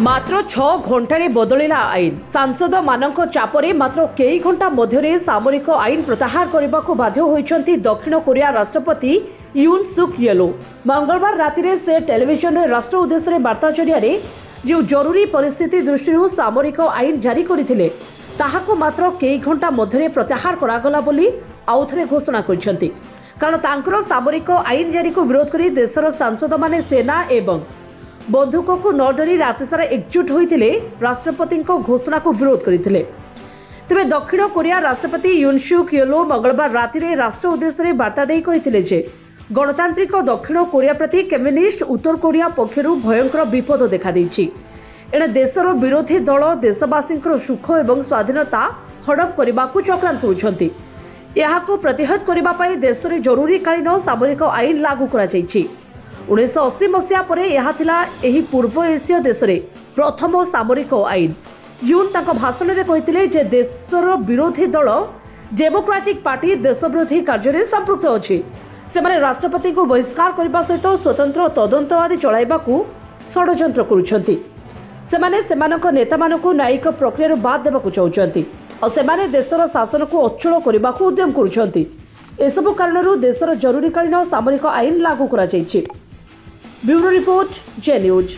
मात्र 6 घंटे बदलिला आईन सांसद मानक चापरे मात्र कई घंटा मध्य सामरिक आईन प्रत्याहार करने को बाध्य होइछंती दक्षिण कोरिया राष्ट्रपति यून सुक येलो। मंगलवार राति से टेलीविजन राष्ट्र उद्देश्य वार्ता जरिया जो जरूरी परिस्थिति दृष्टि सामरिक आईन जारी करथिले ताहाको मात्र कई घंटा मध्य प्रत्याहार करागला बोली आउ थरे घोषणा करछंती। कारण तांकर सामरिक आईन जारी को विरोध करी देशर सांसद माने सेना एवं बंधुक को न डरी राति सारा एकजुट होते राष्ट्रपति घोषणा को विरोध करते। तेरे दक्षिण कोरिया राष्ट्रपति यून सुक येलो मंगलवार राति राष्ट्र उद्देश्य वार्ता दे कही गणतांत्रिक दक्षिण कोरिया प्रति कम्युनिस्ट उत्तर कोरिया पक्षर भयंकर विपद देखा एणे देशर विरोधी दल देशवासी सुख और स्वाधीनता हड़प करने को चक्रांत करुछंती। यहाको प्रतिहत करने देश में जरूरीकालीन सामरिक आईन लागू करा जायछि। 1980 मसीहा पर यह थिला एही पूर्व एशिया देश में प्रथम सामरिक आईन। यून तांको भाषण में कहिथिले जे देशर विरोधी दल डेमोक्रेटिक पार्टी देश विरोधी कार्य संपृक्त अछि। सेमाने राष्ट्रपति को बहिष्कार करने सहित स्वतंत्र तदंत आदि चलाइबाकू षड्यंत्र करुछंती। सेमाने सेमानक नेता मानकू न्यायिक प्रक्रिया बाद देबाकू चाहुछंती और सेमाने देशर शासन को अचल करने को उद्यम करुछंती। एसबु कारणरू देशर जरूरीकालीन सामरिक आईन लागू करा जायछि। ब्यूरो रिपोर्ट जे न्यूज।